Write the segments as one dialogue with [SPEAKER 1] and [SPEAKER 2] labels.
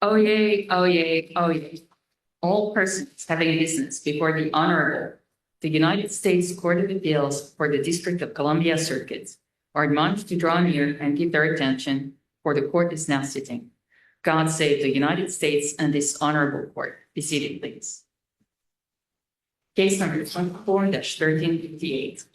[SPEAKER 1] Oyez, oyez, oyez. All persons having a business before the Honorable, the United States Court of Appeals for the District of Columbia Circuit are admonished to draw near and give their attention, for the court is now sitting. God save the United States and this honorable court. Be seated, please. Case number 24-1358.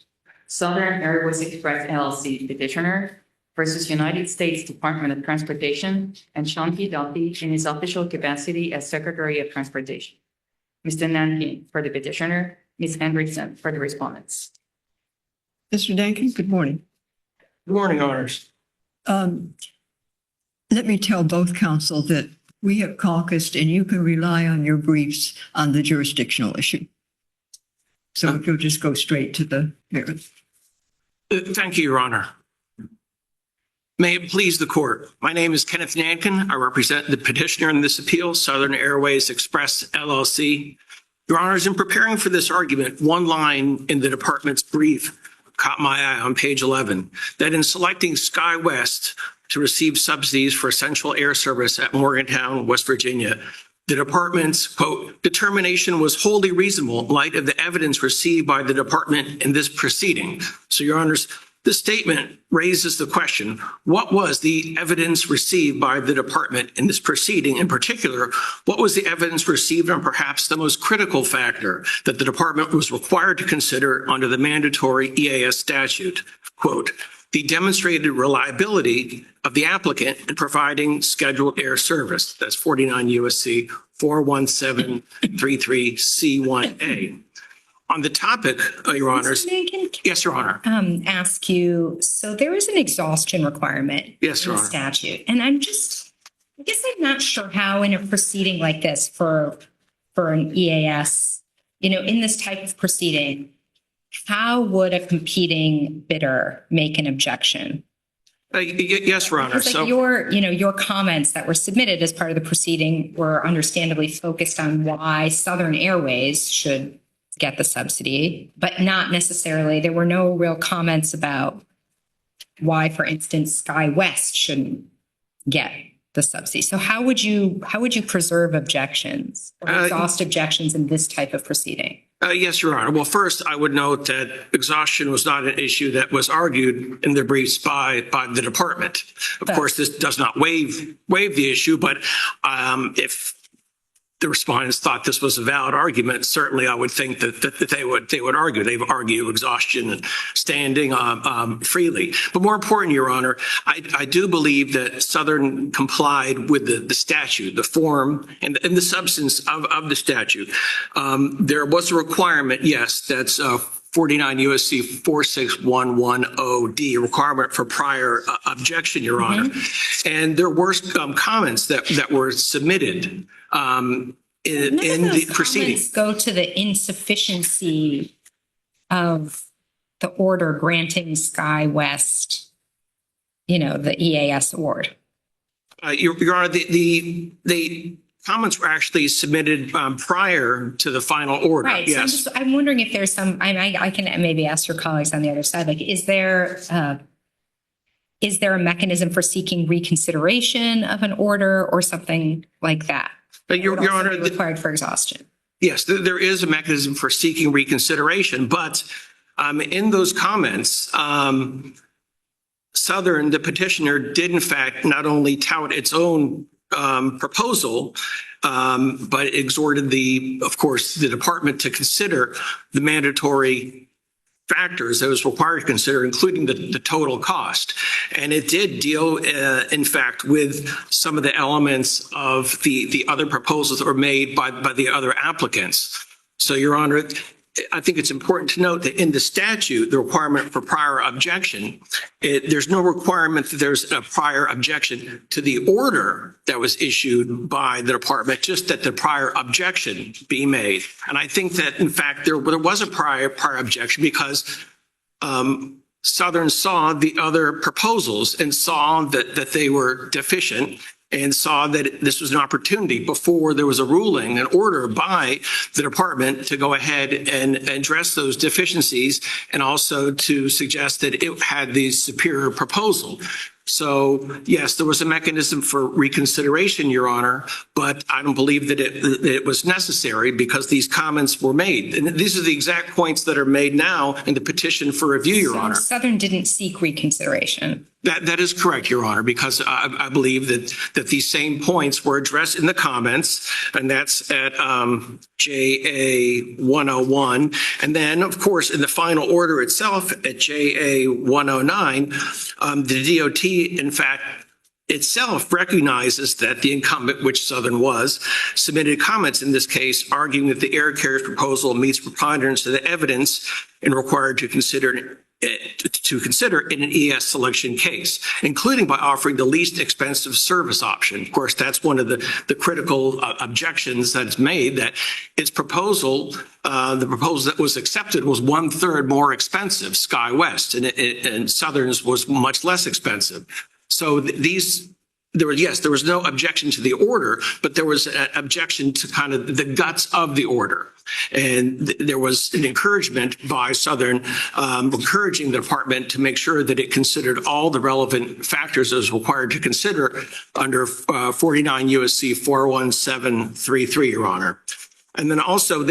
[SPEAKER 1] Southern Airways Express LLC petitioner versus United States Department of Transportation and Shanti Duffy in his official capacity as Secretary of Transportation. Mr. Nankin for the petitioner, Ms. Hendrickson for the respondents.
[SPEAKER 2] Mr. Nankin, good morning.
[SPEAKER 3] Good morning, Honors.
[SPEAKER 2] Let me tell both counsel that we have caucused and you can rely on your briefs on the jurisdictional issue. So if you'll just go straight to the merits.
[SPEAKER 3] Thank you, Your Honor. May it please the court. My name is Kenneth Nankin. I represent the petitioner in this appeal, Southern Airways Express LLC. Your Honors, in preparing for this argument, one line in the department's brief caught my eye on page 11, that in selecting SkyWest to receive subsidies for essential air service at Morgantown, West Virginia, the department's, quote, determination was wholly reasonable in light of the evidence received by the department in this proceeding. So, Your Honors, this statement raises the question, what was the evidence received by the department in this proceeding? In particular, what was the evidence received on perhaps the most critical factor that the department was required to consider under the mandatory EAS statute? Quote, the demonstrated reliability of the applicant in providing scheduled air service. That's 49 U.S.C. 41733C1A. On the topic, Your Honors. Yes, Your Honor.
[SPEAKER 4] Ask you, so there is an exhaustion requirement
[SPEAKER 3] Yes, Your
[SPEAKER 4] in
[SPEAKER 3] Honor.
[SPEAKER 4] the statute. And I guess I'm not sure how in a proceeding like this for an EAS, in this type of proceeding, how would a competing bidder make an objection?
[SPEAKER 3] Yes, Your Honor.
[SPEAKER 4] Because your comments that were submitted as part of the proceeding were understandably focused on why Southern Airways should get the subsidy, but not necessarily, there were no real comments about why, for instance, SkyWest shouldn't get the subsidy. So how would you preserve objections or exhaust objections in this type of proceeding?
[SPEAKER 3] Yes, Your Honor. Well, first, I would note that exhaustion was not an issue that was argued in the briefs by the department. Of course, this does not waive the issue, but if the respondents thought this was a valid argument, certainly I would think that they would argue. They would argue exhaustion and standing freely. But more important, Your Honor, I do believe that Southern complied with the statute, the form, and the substance of the statute. There was a requirement, yes, that's 49 U.S.C. 46110D, a requirement for prior objection, Your Honor. And there were comments that were submitted in the proceeding. Comments
[SPEAKER 4] go to the insufficiency of the order granting SkyWest, the EAS award.
[SPEAKER 3] Your Honor, the comments were actually submitted prior to the final order.
[SPEAKER 4] Right.
[SPEAKER 3] Yes.
[SPEAKER 4] So I'm wondering if there's some. I can maybe ask your colleagues on the other side. Like, is there a mechanism for seeking reconsideration of an order or something like that?
[SPEAKER 3] Your Honor,
[SPEAKER 4] required for exhaustion.
[SPEAKER 3] Yes, there is a mechanism for seeking reconsideration, but in those comments, Southern, the petitioner, did in fact not only tout its own proposal, but exhorted of course, the department to consider the mandatory factors that was required to consider, including the total cost. And it did deal, in fact, with some of the elements of the other proposals that were made by the other applicants. So, Your Honor, I think it's important to note that in the statute, the requirement for prior objection, there's no requirement that there's a prior objection to the order that was issued by the department, just that the prior objection be made. And I think that, in fact, there was a prior objection because Southern saw the other proposals and saw that they were deficient and saw that this was an opportunity before there was a ruling, an order by the department to go ahead and address those deficiencies and also to suggest that it had the superior proposal. So yes, there was a mechanism for reconsideration, Your Honor, but I don't believe that it was necessary because these comments were made. And these are the exact points that are made now in the petition for review, Your Honor.
[SPEAKER 4] Southern didn't seek reconsideration.
[SPEAKER 3] That is correct, Your Honor, because I believe that these same points were addressed in the comments, and that's at JA 101. And then, of course, in the final order itself at JA 109, the DOT, in fact, itself recognizes that the incumbent, which Southern was, submitted comments in this case arguing that the air carrier's proposal meets preponderance of the evidence and required to consider in an ES selection case, including by offering the least expensive service option. Of course, that's one of the critical objections that's made, that its proposal, the proposal that was accepted was 1/3 more expensive, SkyWest, and Southern's was much less expensive. So there was no objection to the order, but there was an objection to kind of the guts of the order. And there was an encouragement by Southern, encouraging the department to make sure that it considered all the relevant factors as required to consider under 49 USC 41733, Your Honor. And then also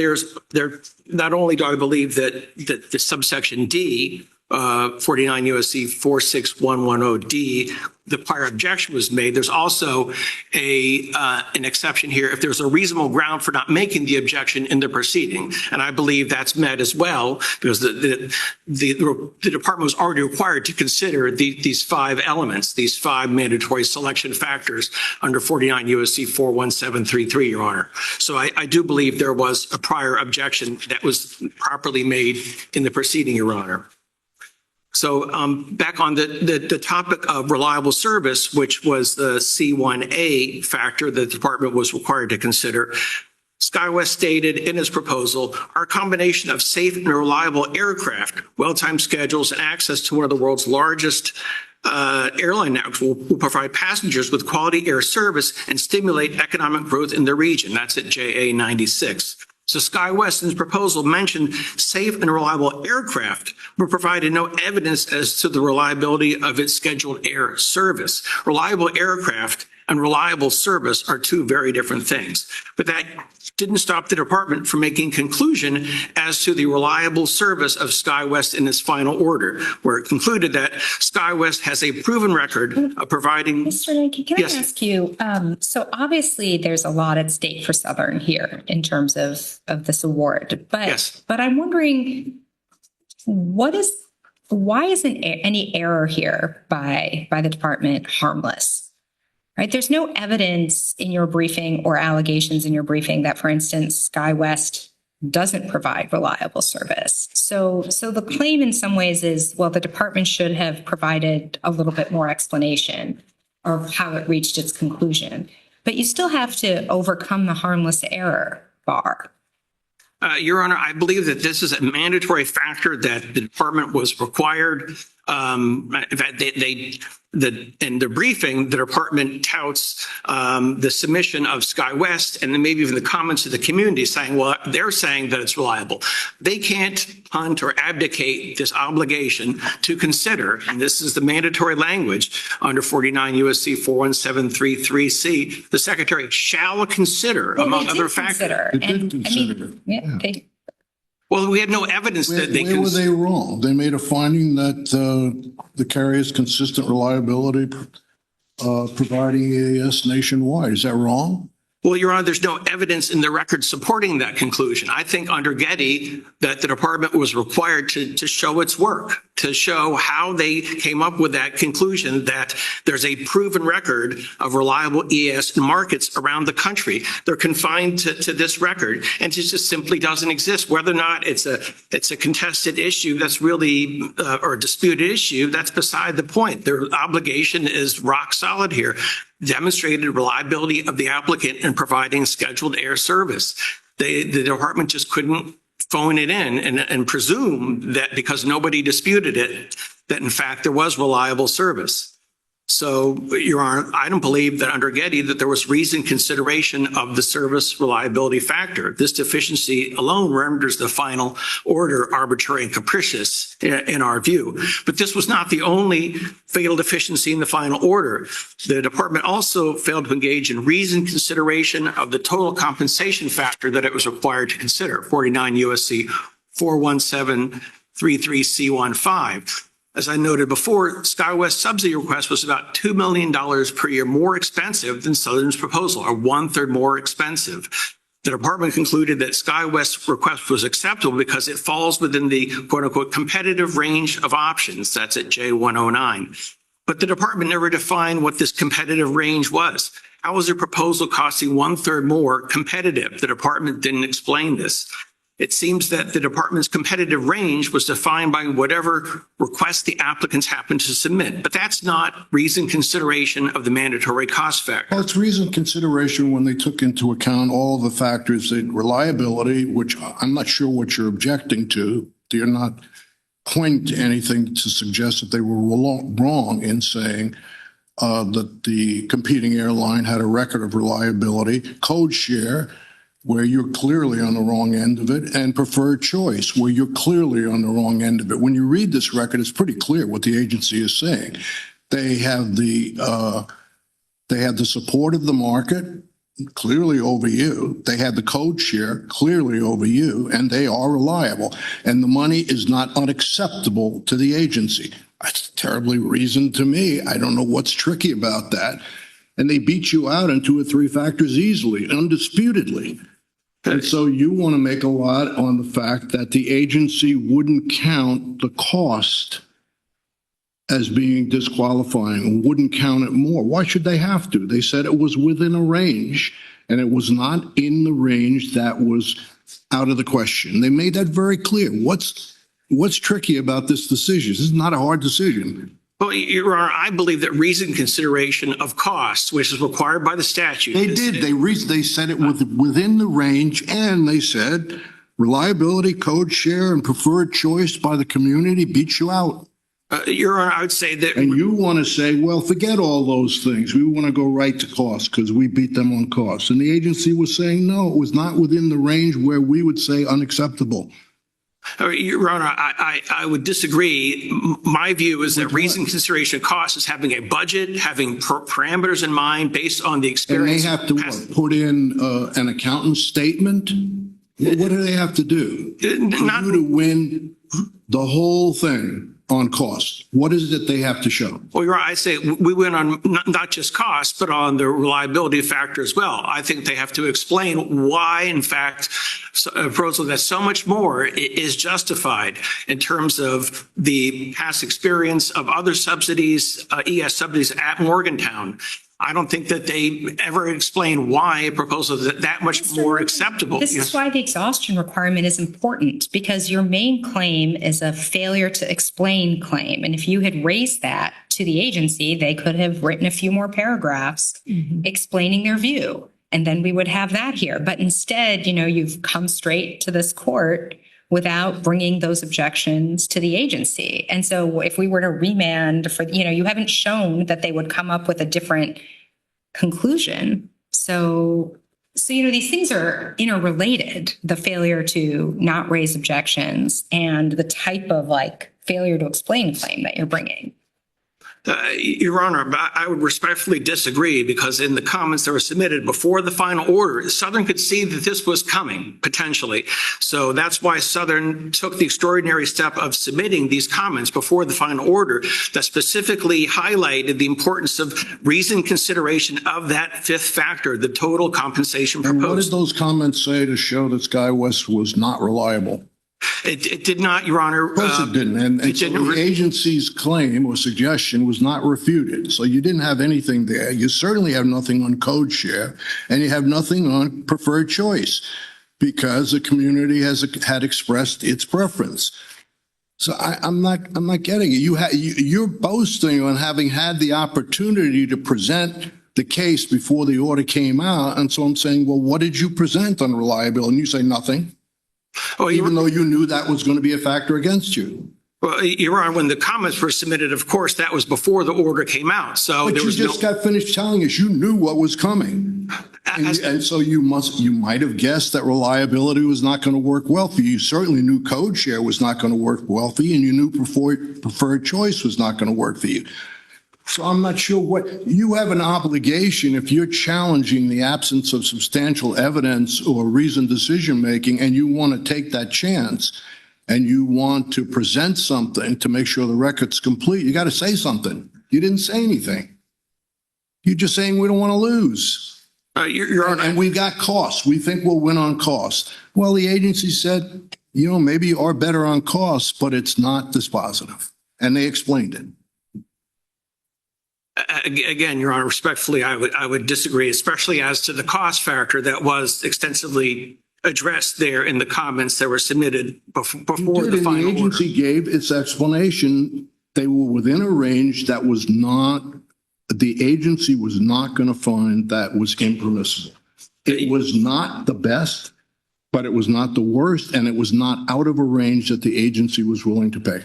[SPEAKER 3] not only do I believe that the subsection D, 49 USC 46110D, the prior objection was made. There's also an exception here if there's a reasonable ground for not making the objection in the proceeding. And I believe that's met as well, because the department was already required to consider these 5 elements, these 5 mandatory selection factors under 49 USC 41733, Your Honor. So I do believe there was a prior objection that was properly made in the proceeding, Your Honor. So back on the topic of reliable service, which was the C1A factor the department was required to consider, SkyWest stated in its proposal, our combination of safe and reliable aircraft, well-timed schedules, and access to one of the world's largest airline networks will provide passengers with quality air service and stimulate economic growth in the region. That's at JA 96. So SkyWest in its proposal mentioned safe and reliable aircraft, but provided no evidence as to the reliability of its scheduled air service. Reliable aircraft and reliable service are 2 very different things. But that didn't stop the department from making conclusion as to the reliable service of SkyWest in its final order, where it concluded that SkyWest has a proven record of providing.
[SPEAKER 4] Mr. Nike, can
[SPEAKER 3] Yes.
[SPEAKER 4] I ask you, so obviously there's a lot at stake for Southern here in terms of this award, but,
[SPEAKER 3] Yes.
[SPEAKER 4] but I'm wondering, why isn't any error here by the department harmless? Right? There's no evidence in your briefing or allegations in your briefing that, for instance, SkyWest doesn't provide reliable service. So the claim in some ways is, well, the department should have provided a little bit more explanation of how it reached its conclusion. But you still have to overcome the harmless error bar.
[SPEAKER 3] Your Honor, I believe that this is a mandatory factor that the department was required. In fact, in the briefing, the department touts the submission of SkyWest and then maybe even the comments of the community saying, well, they're saying that it's reliable. They can't punt or abdicate this obligation to consider, and this is the mandatory language under 49 USC 41733C, the secretary shall consider, among other factors.
[SPEAKER 5] They did consider it.
[SPEAKER 3] Well, we had no evidence that they
[SPEAKER 5] Where were they wrong? They made a finding that the carrier's consistent reliability providing EAS nationwide. Is that wrong?
[SPEAKER 3] Well, Your Honor, there's no evidence in the record supporting that conclusion. I think under Getty that the department was required to show its work, to show how they came up with that conclusion that there's a proven record of reliable EAS in markets around the country. They're confined to this record, and it just simply doesn't exist. Whether or not it's a contested issue that's really or a disputed issue, that's beside the point. Their obligation is rock solid here. Demonstrated reliability of the applicant in providing scheduled air service. The department just couldn't phone it in and presume that because nobody disputed it, that in fact there was reliable service. So, Your Honor, I don't believe that under Getty that there was reasoned consideration of the service reliability factor. This deficiency alone renders the final order arbitrary and capricious in our view. But this was not the only fatal deficiency in the final order. The department also failed to engage in reasoned consideration of the total compensation factor that it was required to consider, 49 U.S.C. 41733C15. As I noted before, SkyWest's subsidy request was about $2 million per year more expensive than Southern's proposal, or one-third more expensive. The department concluded that SkyWest's request was acceptable because it falls within the quote-unquote competitive range of options. That's at J109. But the department never defined what this competitive range was. How was their proposal costing one-third more competitive? The department didn't explain this. It seems that the department's competitive range was defined by whatever request the applicants happened to submit. But that's not reasoned consideration of the mandatory cost factor.
[SPEAKER 5] Well, it's reasoned consideration when they took into account all the factors, the reliability, which I'm not sure what you're objecting to. You're not pointing to anything to suggest that they were wrong in saying that the competing airline had a record of reliability, code share, where you're clearly on the wrong end of it, and preferred choice, where you're clearly on the wrong end of it. When you read this record, it's pretty clear what the agency is saying. They have the support of the market, clearly over you. They had the code share, clearly over you, and they are reliable. And the money is not unacceptable to the agency. That's terribly reasoned to me. I don't know what's tricky about that. And they beat you out in 2 or 3 factors easily, undisputedly. And so you want to make a lot on the fact that the agency wouldn't count the cost as being disqualifying, and wouldn't count it more. Why should they have to? They said it was within a range, and it was not in the range that was out of the question. They made that very clear. What's tricky about this decision? This is not a hard decision.
[SPEAKER 3] Well, Your Honor, I believe that reasoned consideration of costs, which is required by the statute.
[SPEAKER 5] They did. They said it was within the range, and they said reliability, code share, and preferred choice by the community beats you out.
[SPEAKER 3] Your Honor, I would say that.
[SPEAKER 5] And you want to say, well, forget all those things. We want to go right to cost because we beat them on cost. And the agency was saying, no, it was not within the range where we would say unacceptable.
[SPEAKER 3] Your Honor, I would disagree. My view is that reasoned consideration of cost is having a budget, having parameters in mind based on the experience.
[SPEAKER 5] And they have to put in an accountant's statement. What do they have to do?
[SPEAKER 3] Not
[SPEAKER 5] to win the whole thing on cost. What is it they have to show?
[SPEAKER 3] Well, Your Honor, I say we win on not just cost, but on the reliability factor as well. I think they have to explain why, in fact, a proposal that's so much more is justified in terms of the past experience of other subsidies, ES subsidies at Morgantown. I don't think that they ever explain why a proposal is that much more acceptable.
[SPEAKER 4] This is why the exhaustion requirement is important, because your main claim is a failure to explain claim. And if you had raised that to the agency, they could have written a few more paragraphs explaining their view. And then we would have that here. But instead, you've come straight to this court without bringing those objections to the agency. And so if we were to remand for, you haven't shown that they would come up with a different conclusion. So, these things are interrelated, the failure to not raise objections and the type of failure to explain claim that you're bringing.
[SPEAKER 3] Your Honor, I would respectfully disagree, because in the comments that were submitted before the final order, Southern could see that this was coming potentially. So that's why Southern took the extraordinary step of submitting these comments before the final order that specifically highlighted the importance of reasoned consideration of that 5th factor, the total compensation proposed.
[SPEAKER 5] And what did those comments say to show that SkyWest was not reliable?
[SPEAKER 3] It did not, Your Honor.
[SPEAKER 5] Of course it didn't. And so the agency's claim or suggestion was not refuted. So you didn't have anything there. You certainly have nothing on code share, and you have nothing on preferred choice, because the community had expressed its preference. So I'm not getting it. You're boasting on having had the opportunity to present the case before the order came out. And so I'm saying, well, what did you present on reliability? And you say nothing.
[SPEAKER 3] Oh,
[SPEAKER 5] even though you knew that was going to be a factor against you.
[SPEAKER 3] Well, Your Honor, when the comments were submitted, of course, that was before the order came out. So
[SPEAKER 5] But
[SPEAKER 3] there
[SPEAKER 5] you
[SPEAKER 3] was
[SPEAKER 5] just
[SPEAKER 3] no.
[SPEAKER 5] got finished telling us you knew what was coming. And so you might have guessed that reliability was not going to work well for you. You certainly knew code share was not going to work well for you, and you knew preferred choice was not going to work for you. So I'm not sure what, you have an obligation if you're challenging the absence of substantial evidence or reasoned decision-making, and you want to take that chance, and you want to present something to make sure the record's complete, you got to say something. You didn't say anything. You're just saying we don't want to lose.
[SPEAKER 3] Your Honor.
[SPEAKER 5] And we got costs. We think we'll win on cost. Well, the agency said, maybe you are better on costs, but it's not dispositive. And they explained it.
[SPEAKER 3] Again, Your Honor, respectfully, I would disagree, especially as to the cost factor that was extensively addressed there in the comments that were submitted before the final
[SPEAKER 5] The
[SPEAKER 3] order.
[SPEAKER 5] agency gave its explanation. They were within a range that was not, the agency was not going to find that was impermissible. It was not the best, but it was not the worst, and it was not out of a range that the agency was willing to pay.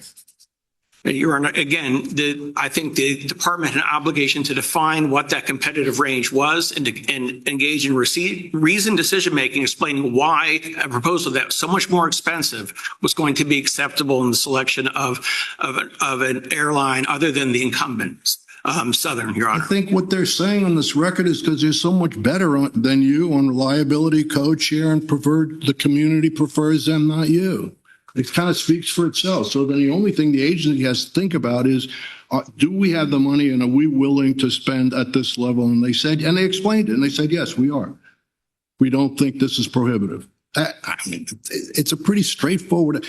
[SPEAKER 3] Your Honor, again, I think the department had an obligation to define what that competitive range was and engage in reasoned decision-making, explaining why a proposal that was so much more expensive was going to be acceptable in the selection of an airline other than the incumbent, Southern, Your Honor.
[SPEAKER 5] I think what they're saying on this record is because they're so much better than you on reliability, code share, and the community prefers them, not you. It kind of speaks for itself. So then the only thing the agency has to think about is, do we have the money and are we willing to spend at this level? And they said, and they explained it, and they said, yes, we are. We don't think this is prohibitive. I mean, it's a pretty straightforward,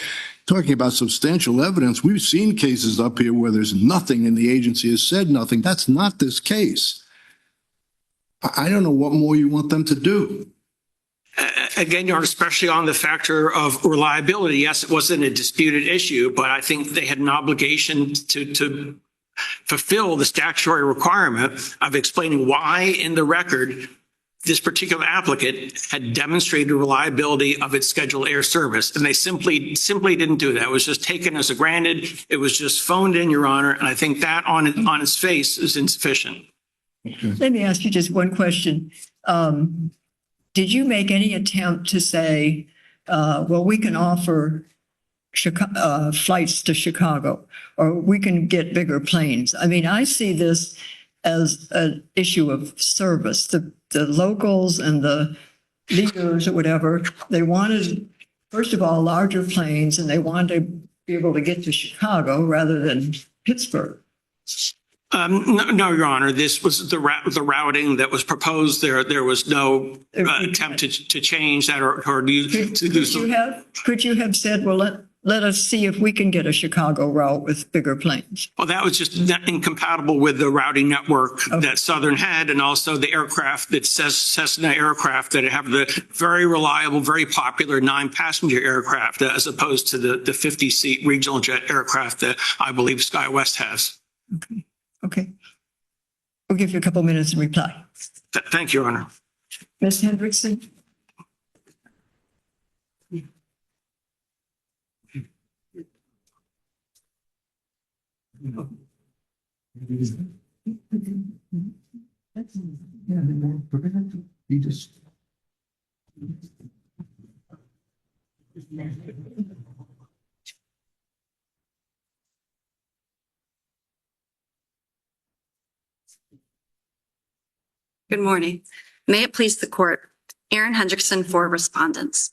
[SPEAKER 5] talking about substantial evidence. We've seen cases up here where there's nothing and the agency has said nothing. That's not this case. I don't know what more you want them to do.
[SPEAKER 3] Again, Your Honor, especially on the factor of reliability, yes, it wasn't a disputed issue, but I think they had an obligation to fulfill the statutory requirement of explaining why in the record this particular applicant had demonstrated reliability of its scheduled air service. And they simply didn't do that. It was just taken as a granted. It was just phoned in, Your Honor. And I think that on its face is insufficient.
[SPEAKER 2] Let me ask you just one question. Did you make any attempt to say, well, we can offer flights to Chicago, or we can get bigger planes? I mean, I see this as an issue of service. The locals and the leaders or whatever, they wanted, first of all, larger planes, and they wanted to be able to get to Chicago rather than Pittsburgh.
[SPEAKER 3] No, Your Honor. This was the routing that was proposed. There was no attempt to change that or do
[SPEAKER 2] Could you have said, well, let us see if we can get a Chicago route with bigger planes?
[SPEAKER 3] Well, that was just incompatible with the routing network that Southern had, and also the aircraft that says Cessna aircraft that have the very reliable, very popular 9-passenger aircraft, as opposed to the 50-seat regional jet aircraft that I believe SkyWest has.
[SPEAKER 2] Okay. We'll give you a couple minutes to reply.
[SPEAKER 3] Thank you, Your Honor.
[SPEAKER 2] Ms. Hendrickson?
[SPEAKER 6] Good morning. May it please the court. Erin Hendrickson for respondents.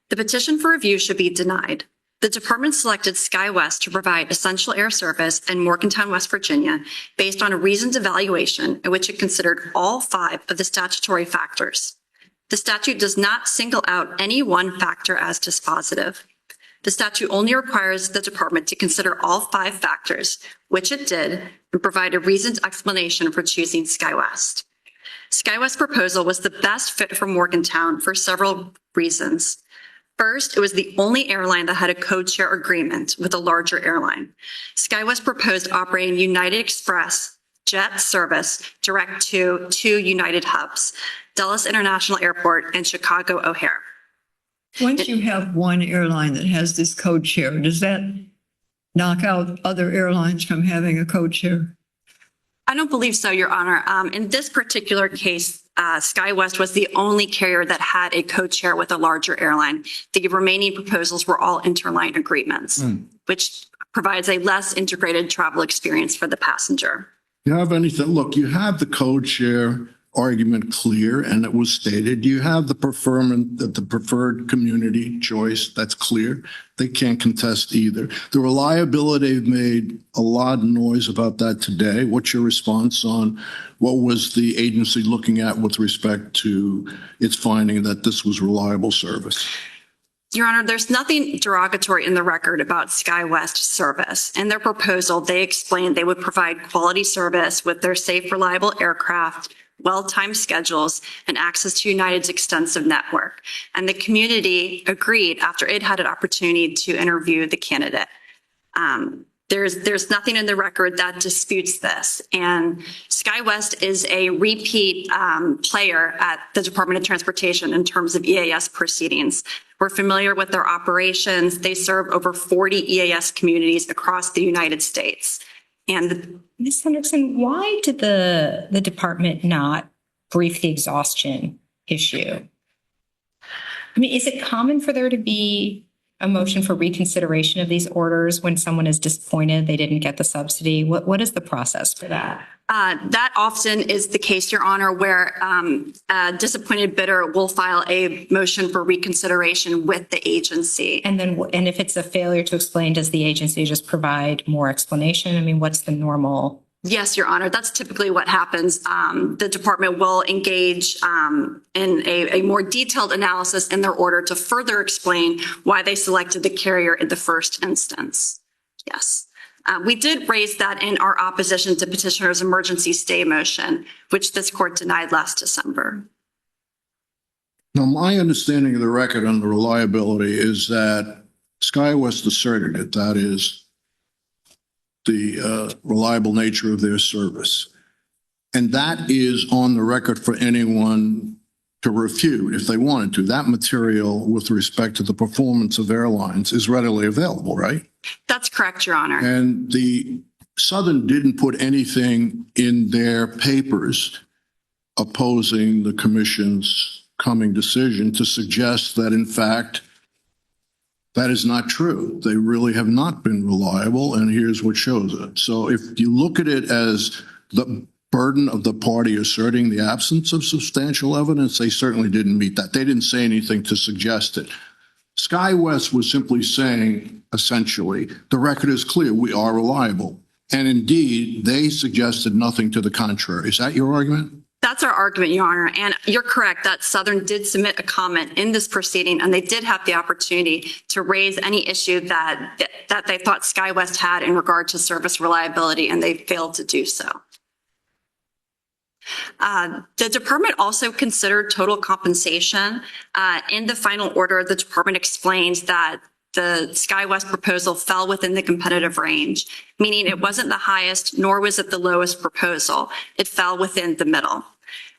[SPEAKER 6] The petition for review should be denied. The department selected SkyWest to provide essential air service in Morgantown, West Virginia, based on a reasoned evaluation in which it considered all 5 of the statutory factors. The statute does not single out any one factor as dispositive. The statute only requires the department to consider all 5 factors, which it did, and provide a reasoned explanation for choosing SkyWest. SkyWest's proposal was the best fit for Morgantown for several reasons. First, it was the only airline that had a code share agreement with a larger airline. SkyWest proposed operating United Express jet service direct to 2 United hubs, Dulles International Airport and Chicago O'Hare.
[SPEAKER 2] Once you have one airline that has this code share, does that knock out other airlines from having a code share?
[SPEAKER 6] I don't believe so, Your Honor. In this particular case, SkyWest was the only carrier that had a code share with a larger airline. The remaining proposals were all interline agreements, which provides a less integrated travel experience for the passenger.
[SPEAKER 5] You have anything? Look, you have the code share argument clear, and it was stated. You have the preferred community choice. That's clear. They can't contest either. The reliability have made a lot of noise about that today. What's your response on what was the agency looking at with respect to its finding that this was reliable service?
[SPEAKER 6] Your Honor, there's nothing derogatory in the record about SkyWest service. In their proposal, they explained they would provide quality service with their safe, reliable aircraft, well-timed schedules, and access to United's extensive network. And the community agreed after it had an opportunity to interview the candidate. There's nothing in the record that disputes this. And SkyWest is a repeat player at the Department of Transportation in terms of EAS proceedings. We're familiar with their operations. They serve over 40 EAS communities across the United States. And
[SPEAKER 4] Ms. Hendrickson, why did the department not brief the exhaustion issue? I mean, is it common for there to be a motion for reconsideration of these orders when someone is disappointed they didn't get the subsidy? What is the process for that?
[SPEAKER 6] that often is the case, Your Honor, where a disappointed bidder will file a motion for reconsideration with the agency.
[SPEAKER 4] And then, and if it's a failure to explain, does the agency just provide more explanation? I mean, what's the normal?
[SPEAKER 6] Yes, Your Honor, that's typically what happens. The department will engage in a more detailed analysis in their order to further explain why they selected the carrier in the first instance. Yes. We did raise that in our opposition to petitioner's emergency stay motion, which this court denied last December.
[SPEAKER 5] Now, my understanding of the record on the reliability is that SkyWest asserted it, that is, the reliable nature of their service. And that is on the record for anyone to refute if they wanted to. That material with respect to the performance of airlines is readily available, right?
[SPEAKER 6] That's correct, Your Honor.
[SPEAKER 5] And the Southern didn't put anything in their papers opposing the commission's coming decision to suggest that, in fact, that is not true. They really have not been reliable, and here's what shows it. So if you look at it as the burden of the party asserting the absence of substantial evidence, they certainly didn't meet that. They didn't say anything to suggest it. SkyWest was simply saying, essentially, the record is clear, we are reliable. And indeed, they suggested nothing to the contrary. Is that your argument?
[SPEAKER 6] That's our argument, Your Honor. And you're correct that Southern did submit a comment in this proceeding, and they did have the opportunity to raise any issue that they thought SkyWest had in regard to service reliability, and they failed to do so. The department also considered total compensation. In the final order, the department explains that the SkyWest proposal fell within the competitive range, meaning it wasn't the highest, nor was it the lowest proposal. It fell within the middle.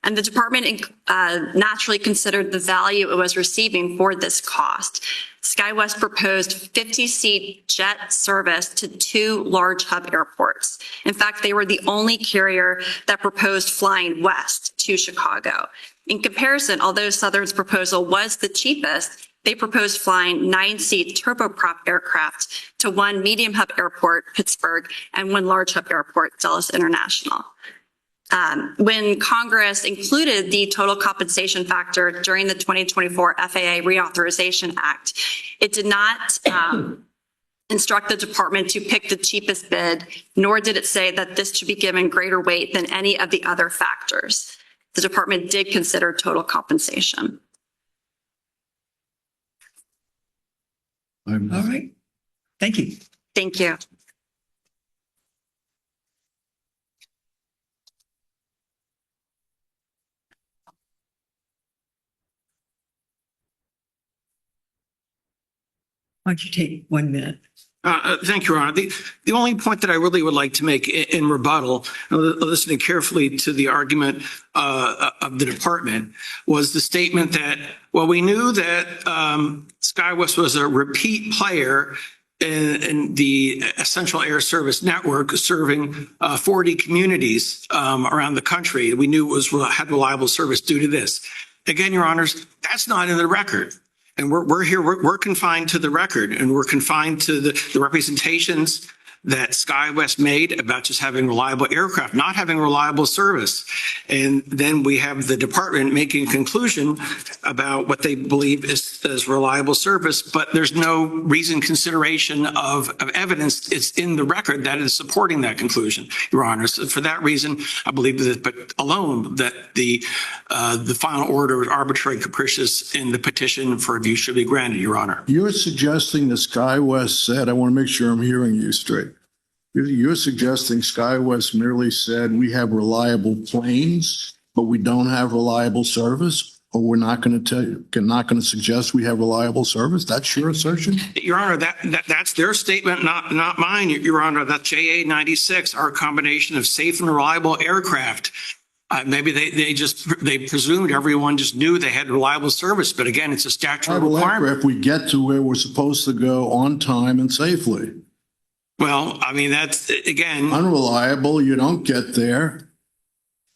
[SPEAKER 6] And the department naturally considered the value it was receiving for this cost. SkyWest proposed 50-seat jet service to 2 large hub airports. In fact, they were the only carrier that proposed flying west to Chicago. In comparison, although Southern's proposal was the cheapest, they proposed flying 9-seat turboprop aircraft to 1 medium hub airport, Pittsburgh, and 1 large hub airport, Dulles International. When Congress included the total compensation factor during the 2024 FAA Reauthorization Act, it did not instruct the department to pick the cheapest bid, nor did it say that this should be given greater weight than any of the other factors. The department did consider total compensation.
[SPEAKER 2] All right. Thank you.
[SPEAKER 6] Thank you.
[SPEAKER 2] Why don't you take 1 minute?
[SPEAKER 3] Thank you, Your Honor. The only point that I really would like to make in rebuttal, listening carefully to the argument of the department, was the statement that, well, we knew that SkyWest was a repeat player in the Essential Air Service Network serving 40 communities around the country. We knew it had reliable service due to this. Again, Your Honors, that's not in the record. And we're confined to the record, and we're confined to the representations that SkyWest made about just having reliable aircraft, not having reliable service. And then we have the department making a conclusion about what they believe is reliable service, but there's no reason consideration of evidence is in the record that is supporting that conclusion, Your Honor. So for that reason, I believe that, but alone, that the final order is arbitrary, capricious, and the petition for review should be granted, Your Honor.
[SPEAKER 5] You're suggesting that SkyWest said, I want to make sure I'm hearing you straight. You're suggesting SkyWest merely said we have reliable planes, but we don't have reliable service, or we're not going to suggest we have reliable service? That's your assertion?
[SPEAKER 3] Your Honor, that's their statement, not mine, Your Honor. That's JA 96, our combination of safe and reliable aircraft. Maybe they presumed everyone just knew they had reliable service, but again, it's a statutory requirement.
[SPEAKER 5] If we get to where we're supposed to go on time and safely.
[SPEAKER 3] Well, I mean, that's, again,
[SPEAKER 5] Unreliable, you don't get there.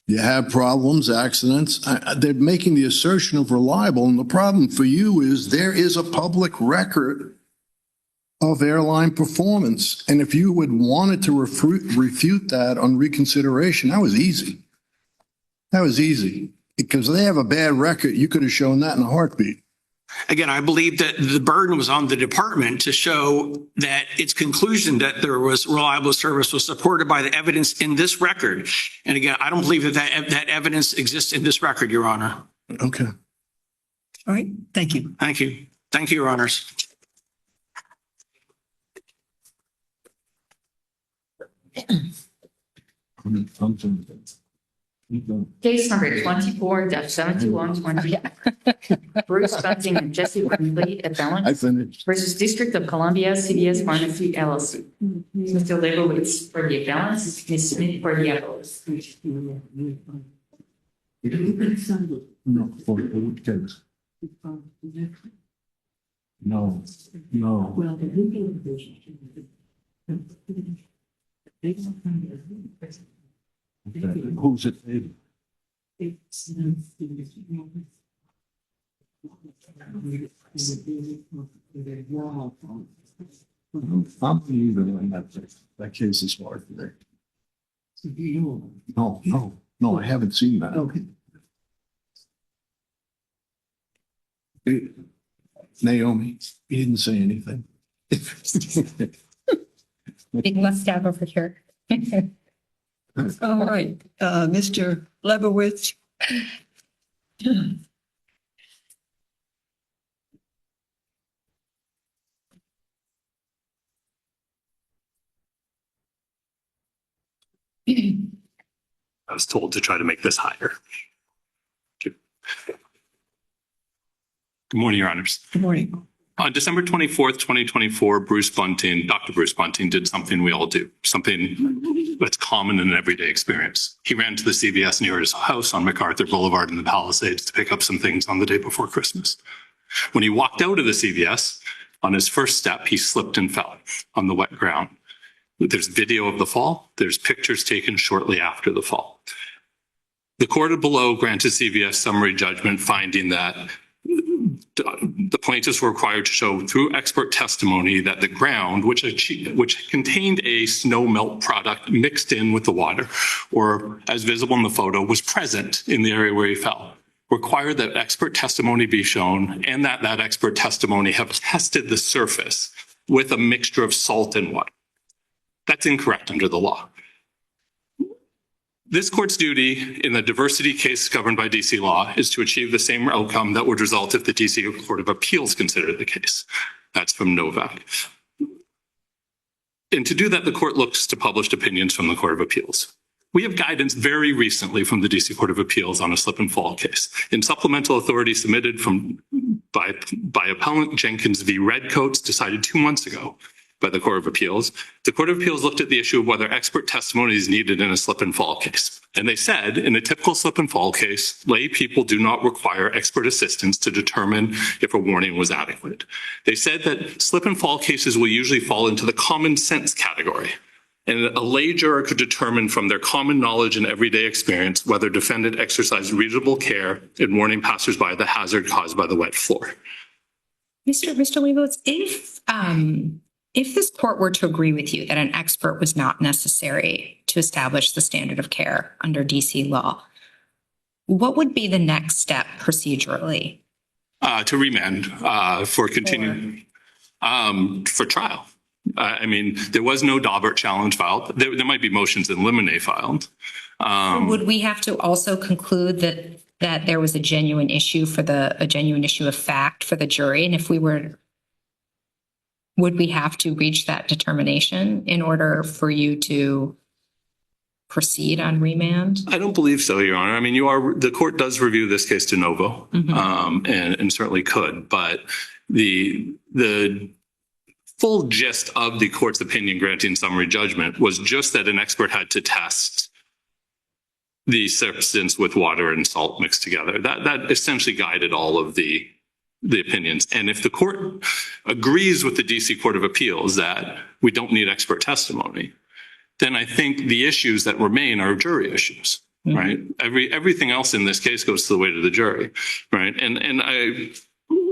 [SPEAKER 5] You have problems, accidents. They're making the assertion of reliable, and the problem for you is there is a public record of airline performance. And if you would wanted to refute that on reconsideration, that was easy. That was easy. Because they have a bad record, you could have shown that in a heartbeat.
[SPEAKER 3] again, I believe that the burden was on the department to show that its conclusion that there was reliable service was supported by the evidence in this record. And again, I don't believe that evidence exists in this record, Your Honor.
[SPEAKER 5] Okay.
[SPEAKER 2] All right. Thank you.
[SPEAKER 3] Thank you. Thank you, Your Honors.
[SPEAKER 1] Case number 24-7120. Bruce Bunting and Jesse Wembley,
[SPEAKER 5] I
[SPEAKER 1] appellant,
[SPEAKER 5] finished.
[SPEAKER 1] versus District of Columbia CVS Pharmacy LLC. Mr. Leibowitz for the appellant, Ms. Smith for the appellant.
[SPEAKER 5] No, for which case? No, no.
[SPEAKER 1] Well, the legal division.
[SPEAKER 5] Who's it? I'm leaving in that case. That case is hard today. No, I haven't seen that.
[SPEAKER 2] Okay.
[SPEAKER 5] Naomi, he didn't say anything.
[SPEAKER 4] Big must-have over here.
[SPEAKER 2] All right. Mr. Leibowitz.
[SPEAKER 7] I was told to try to make this higher. Good morning, Your Honors.
[SPEAKER 2] Good morning.
[SPEAKER 7] On December 24th, 2024, Dr. Bruce Bunting did something we all do, something that's common in an everyday experience. He ran to the CVS near his house on MacArthur Boulevard in the Palisades to pick up some things on the day before Christmas. When he walked out of the CVS, on his first step, he slipped and fell on the wet ground. There's video of the fall. There's pictures taken shortly after the fall. The court below granted CVS summary judgment finding that the plaintiffs were required to show through expert testimony that the ground, which contained a snow melt product mixed in with the water, or as visible in the photo, was present in the area where he fell. Required that expert testimony be shown and that expert testimony have tested the surface with a mixture of salt and water. That's incorrect under the law. This court's duty in the diversity case governed by DC law is to achieve the same outcome that would result if the DC Court of Appeals considered the case. That's from Novak. And to do that, the court looks to published opinions from the Court of Appeals. We have guidance very recently from the DC Court of Appeals on a slip and fall case. In supplemental authority submitted by appellant Jenkins v. Redcoats, decided 2 months ago, by the Court of Appeals. The Court of Appeals looked at the issue of whether expert testimony is needed in a slip and fall case. And they said, in a typical slip and fall case, lay people do not require expert assistance to determine if a warning was adequate. They said that slip and fall cases will usually fall into the common sense category. And a lay juror could determine from their common knowledge and everyday experience whether defendant exercised reasonable care in warning passersby of the hazard caused by the wet floor.
[SPEAKER 4] Mr. Leibowitz, if this court were to agree with you that an expert was not necessary to establish the standard of care under DC law, what would be the next step procedurally?
[SPEAKER 7] To remand for continuing for trial. I mean, there was no Daubert challenge filed. There might be motions in limine filed.
[SPEAKER 4] Would we have to also conclude that there was a genuine issue of fact for the jury? And if we were, would we have to reach that determination in order for you to proceed on remand?
[SPEAKER 7] I don't believe so, Your Honor. I mean, the court does review this case de novo, and certainly could, but the full gist of the court's opinion granting summary judgment was just that an expert had to test the substance with water and salt mixed together. That essentially guided all of the opinions. And if the court agrees with the DC Court of Appeals that we don't need expert testimony, then I think the issues that remain are jury issues, right? Everything else in this case goes to the weight of the jury, right? And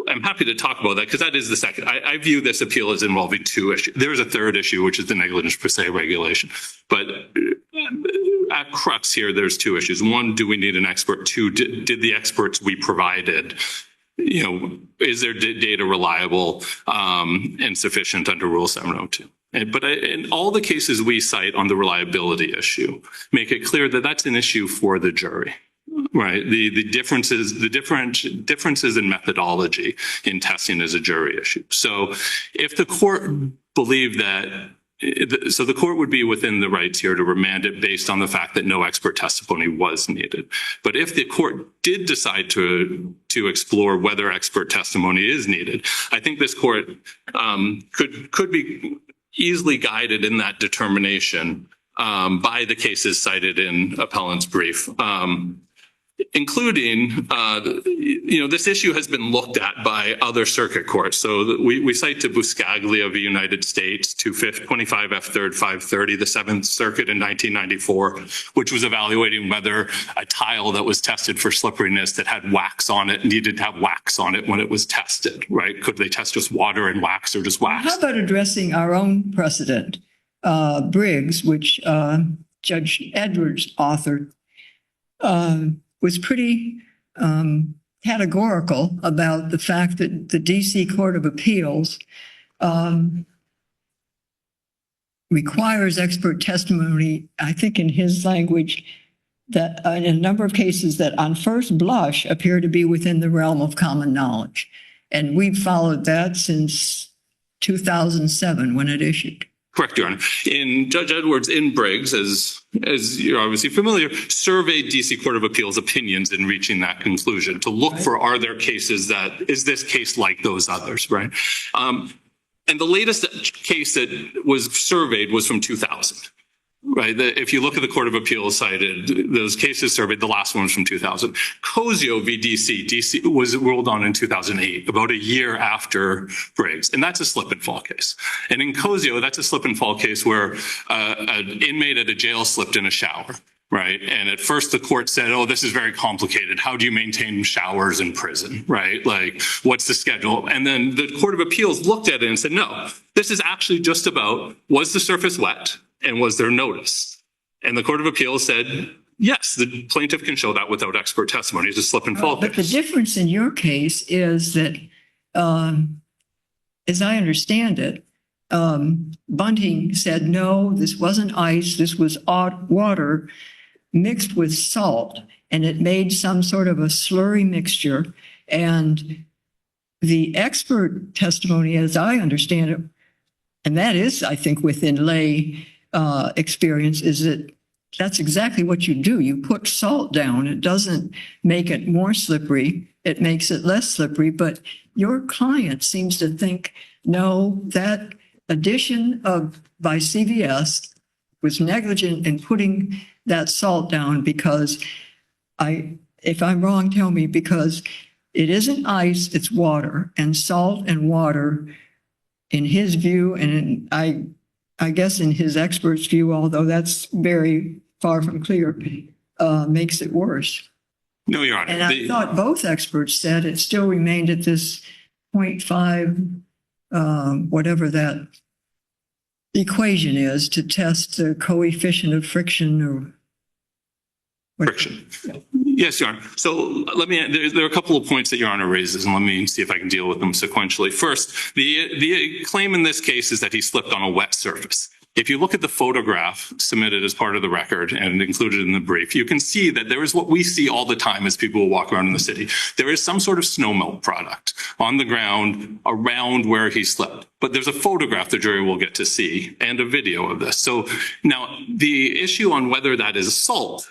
[SPEAKER 7] I'm happy to talk about that because that is the second. I view this appeal as involving two issues. There's a third issue, which is the negligence per se regulation. But at crux here, there's two issues. One, do we need an expert? Two, did the experts we provided, is their data reliable and sufficient under Rule 702? But in all the cases we cite on the reliability issue, make it clear that that's an issue for the jury. Right. The differences in methodology in testing is a jury issue. So if the court believed that, so the court would be within the rights here to remand it based on the fact that no expert testimony was needed. But if the court did decide to explore whether expert testimony is needed, I think this court could be easily guided in that determination by the cases cited in appellant's brief. Including, this issue has been looked at by other circuit courts. So we cite to Buscaglia v. United States, 25 F. 3rd 530, the Seventh Circuit in 1994, which was evaluating whether a tile that was tested for slipperiness that had wax on it needed to have wax on it when it was tested, right? Could they test just water and wax or just wax?
[SPEAKER 2] How about addressing our own precedent, Briggs, which Judge Edwards authored? Was pretty categorical about the fact that the DC Court of Appeals requires expert testimony, I think in his language, that in a number of cases that on first blush appear to be within the realm of common knowledge. And we've followed that since 2007 when it issued.
[SPEAKER 7] Correct, Your Honor. In Judge Edwards in Briggs, as you're obviously familiar, surveyed DC Court of Appeals opinions in reaching that conclusion to look for, are there cases is this case like those others, right? And the latest case that was surveyed was from 2000, right? If you look at the Court of Appeals cited, those cases surveyed, the last one was from 2000. Cozio v. DC was ruled on in 2008, about a year after Briggs. And that's a slip and fall case. And in Cozio, that's a slip and fall case where an inmate at a jail slipped in a shower, right? And at first the court said, oh, this is very complicated. How do you maintain showers in prison, right? Like, what's the schedule? And then the Court of Appeals looked at it and said, no, this is actually just about, was the surface wet? And was there notice? And the Court of Appeals said, yes, the plaintiff can show that without expert testimony. It's a slip and fall
[SPEAKER 2] But the
[SPEAKER 7] case.
[SPEAKER 2] difference in your case is that, as I understand it, Bunting said, no, this wasn't ice. This was water mixed with salt, and it made some sort of a slurry mixture. And the expert testimony, as I understand it, and that is, I think, within lay experience, is that that's exactly what you do. You put salt down. It doesn't make it more slippery. It makes it less slippery. But your client seems to think, no, that addition by CVS was negligent in putting that salt down because if I'm wrong, tell me, because it isn't ice, it's water, and salt and water, in his view, and I guess in his expert's view, although that's very far from clear, makes it worse.
[SPEAKER 7] No, Your Honor.
[SPEAKER 2] And I thought both experts said it still remained at this 0.5, whatever that equation is, to test the coefficient of friction or
[SPEAKER 7] Friction. Yes, Your Honor. So there are a couple of points that Your Honor raises, and let me see if I can deal with them sequentially. First, the claim in this case is that he slipped on a wet surface. If you look at the photograph submitted as part of the record and included in the brief, you can see that there is what we see all the time as people walk around in the city. There is some sort of snow melt product on the ground around where he slipped. But there's a photograph the jury will get to see and a video of this. So now the issue on whether that is salt,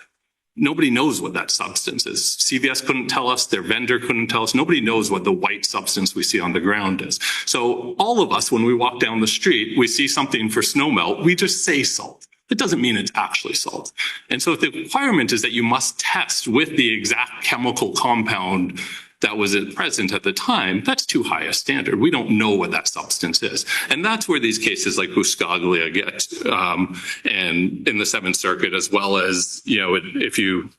[SPEAKER 7] nobody knows what that substance is. CVS couldn't tell us, their vendor couldn't tell us. Nobody knows what the white substance we see on the ground is. So all of us, when we walk down the street, we see something for snow melt, we just say salt. It doesn't mean it's actually salt. And so if the requirement is that you must test with the exact chemical compound that was present at the time, that's too high a standard. We don't know what that substance is. And that's where these cases like Buscaglia get, and in the Seventh Circuit, as well as, if you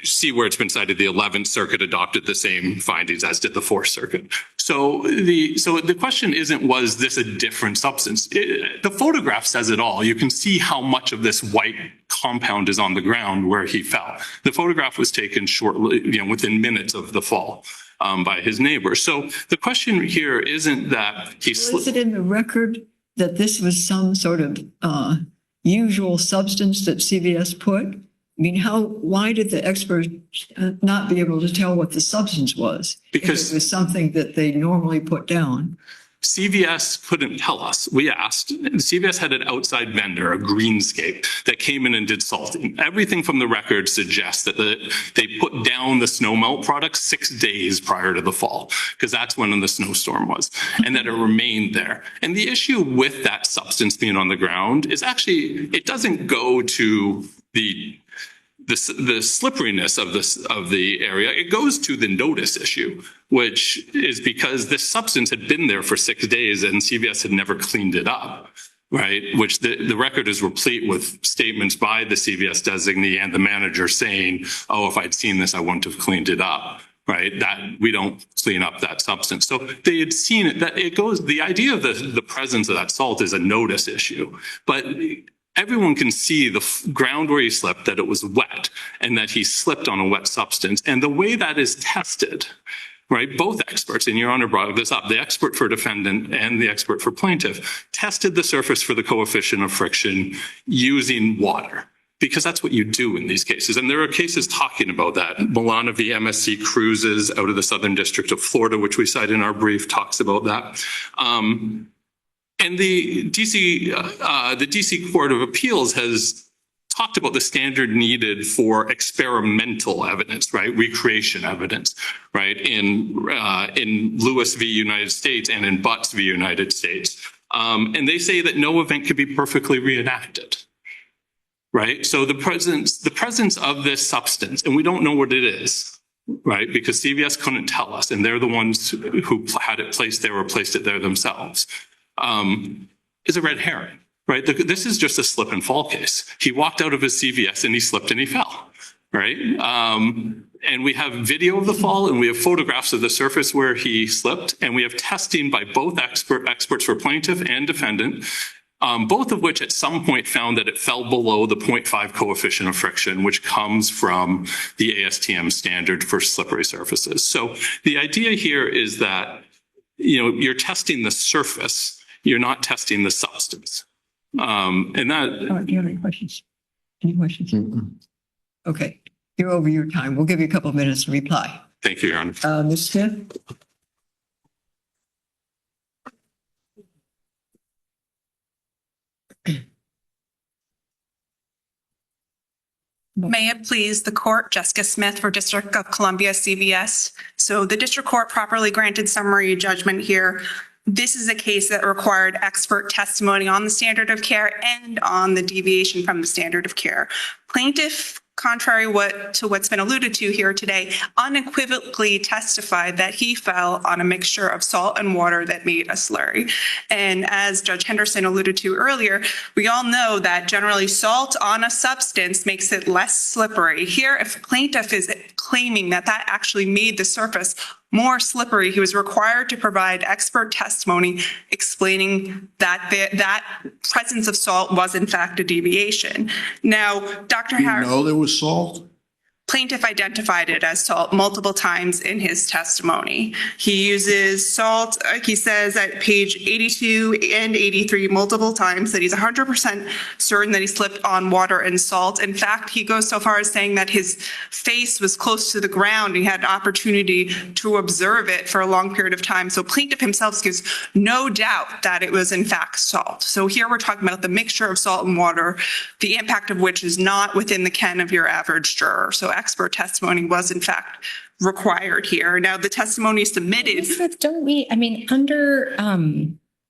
[SPEAKER 7] see where it's been cited, the 11th Circuit adopted the same findings as did the 4th Circuit. So the question isn't, was this a different substance? The photograph says it all. You can see how much of this white compound is on the ground where he fell. The photograph was taken shortly, within minutes of the fall by his neighbor. So the question here isn't that he slipped.
[SPEAKER 2] Is it in the record that this was some sort of usual substance that CVS put? I mean, why did the expert not be able to tell what the substance was?
[SPEAKER 7] Because
[SPEAKER 2] it was something that they normally put down.
[SPEAKER 7] CVS couldn't tell us. We asked. CVS had an outside vendor, a Greenscape, that came in and did salting. Everything from the record suggests that they put down the snow melt product 6 days prior to the fall, because that's when the snowstorm was, and that it remained there. And the issue with that substance being on the ground is actually, it doesn't go to the slipperiness of the area. It goes to the notice issue, which is because this substance had been there for 6 days and CVS had never cleaned it up, right? Which the record is replete with statements by the CVS designee and the manager saying, oh, if I'd seen this, I wouldn't have cleaned it up, right? That we don't clean up that substance. So they had seen it, that it goes, the idea of the presence of that salt is a notice issue, but everyone can see the ground where he slipped, that it was wet and that he slipped on a wet substance. And the way that is tested, right? Both experts, and Your Honor brought this up, the expert for defendant and the expert for plaintiff tested the surface for the coefficient of friction using water, because that's what you do in these cases. And there are cases talking about that. Milana v. MSC Cruises out of the Southern District of Florida, which we cite in our brief, talks about that. And the DC Court of Appeals has talked about the standard needed for experimental evidence, right? Recreation evidence, right? In Lewis v. United States and in Butts v. United States. And they say that no event could be perfectly reenacted, right? So the presence of this substance, and we don't know what it is, right? Because CVS couldn't tell us, and they're the ones who had it placed there or placed it there themselves. Is a red herring, right? This is just a slip and fall case. He walked out of his CVS and he slipped and he fell, right? And we have video of the fall and we have photographs of the surface where he slipped, and we have testing by both experts for plaintiff and defendant, both of which at some point found that it fell below the 0.5 coefficient of friction, which comes from the ASTM standard for slippery surfaces. So the idea here is that, you're testing the surface, you're not testing the substance. And that.
[SPEAKER 2] Do you have any questions? Any questions? Okay, you're over your time. We'll give you a couple of minutes to reply.
[SPEAKER 7] Thank you, Your Honor.
[SPEAKER 2] Ms. Smith?
[SPEAKER 8] May it please the court, Jessica Smith for District of Columbia CVS. So the district court properly granted summary judgment here this is a case that required expert testimony on the standard of care and on the deviation from the standard of care. Plaintiff, contrary to what's been alluded to here today, unequivocally testified that he fell on a mixture of salt and water that made a slurry. And as Judge Henderson alluded to earlier, we all know that generally salt on a substance makes it less slippery. Here, if plaintiff is claiming that that actually made the surface more slippery, he was required to provide expert testimony explaining that that presence of salt was in fact a deviation. Now, Dr.
[SPEAKER 5] You
[SPEAKER 8] Harris,
[SPEAKER 5] know there was salt?
[SPEAKER 8] plaintiff identified it as salt multiple times in his testimony. He uses salt, he says at page 82 and 83 multiple times that he's 100% certain that he slipped on water and salt. In fact, he goes so far as saying that his face was close to the ground. He had an opportunity to observe it for a long period of time. So plaintiff himself gives no doubt that it was in fact salt. So here we're talking about the mixture of salt and water, the impact of which is not within the ken of your average juror. So expert testimony was in fact required here. Now the testimony submitted.
[SPEAKER 4] Elizabeth, don't we, I mean,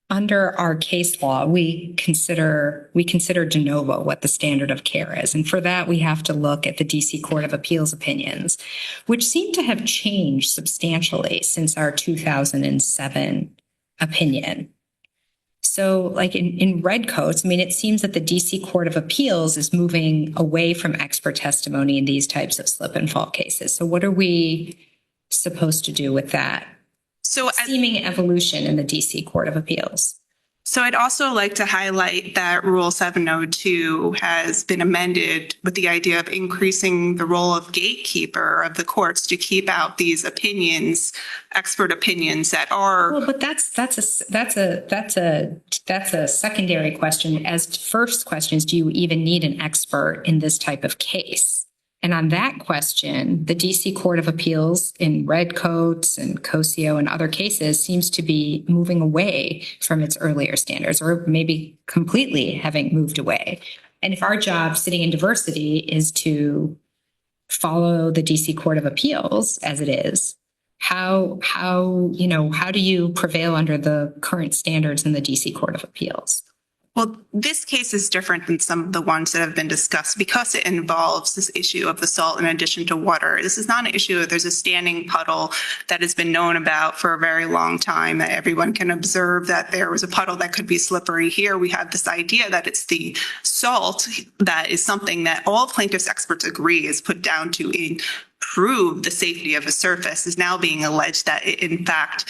[SPEAKER 4] under our case law, we consider de novo what the standard of care is. And for that, we have to look at the DC Court of Appeals opinions, which seem to have changed substantially since our 2007 opinion. So like in Redcoats, I mean, it seems that the DC Court of Appeals is moving away from expert testimony in these types of slip and fall cases. So what are we supposed to do with that seeming evolution in the DC Court of Appeals?
[SPEAKER 8] So I'd also like to highlight that Rule 702 has been amended with the idea of increasing the role of gatekeeper of the courts to keep out these opinions, expert opinions that are.
[SPEAKER 4] Well, but that's a secondary question. As first question is, do you even need an expert in this type of case? And on that question, the DC Court of Appeals in Redcoats and Cosio and other cases seems to be moving away from its earlier standards, or maybe completely having moved away. And if our job sitting in diversity is to follow the DC Court of Appeals as it is, how do you prevail under the current standards in the DC Court of Appeals?
[SPEAKER 8] Well, this case is different than some of the ones that have been discussed because it involves this issue of the salt in addition to water. This is not an issue. There's a standing puddle that has been known about for a very long time that everyone can observe that there was a puddle that could be slippery. Here we have this idea that it's the salt that is something that all plaintiffs' experts agree is put down to improve the safety of a surface is now being alleged that it in fact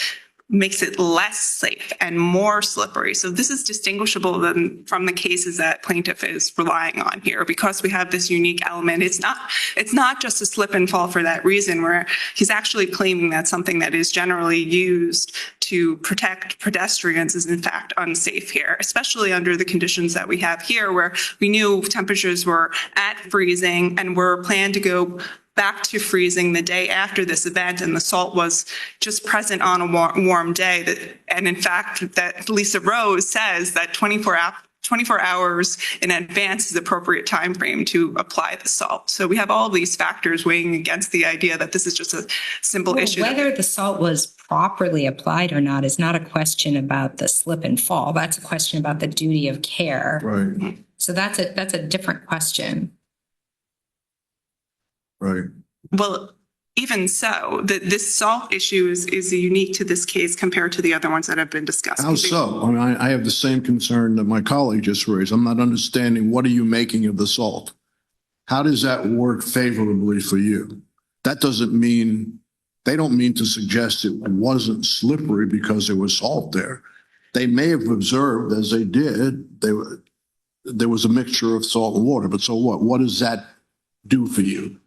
[SPEAKER 8] makes it less safe and more slippery. So this is distinguishable from the cases that plaintiff is relying on here because we have this unique element. It's not just a slip and fall for that reason where he's actually claiming that something that is generally used to protect pedestrians is in fact unsafe here, especially under the conditions that we have here where we knew temperatures were at freezing and were planned to go back to freezing the day after this event, and the salt was just present on a warm day. And in fact, that Lisa Rose says that 24 hours in advance is the appropriate time frame to apply the salt. So we have all these factors weighing against the idea that this is just a simple issue.
[SPEAKER 4] Whether the salt was properly applied or not is not a question about the slip and fall. That's a question about the duty of care.
[SPEAKER 5] Right.
[SPEAKER 4] So that's a different question.
[SPEAKER 5] Right.
[SPEAKER 8] Well, even so, this salt issue is unique to this case compared to the other ones that have been discussed.
[SPEAKER 5] How so? I mean, I have the same concern that my colleague just raised. I'm not understanding what are you making of the salt? How does that work favorably for you? That doesn't mean, they don't mean to suggest it wasn't slippery because there was salt there. They may have observed, as they did, there was a mixture of salt and water, but so what? What does that do for you?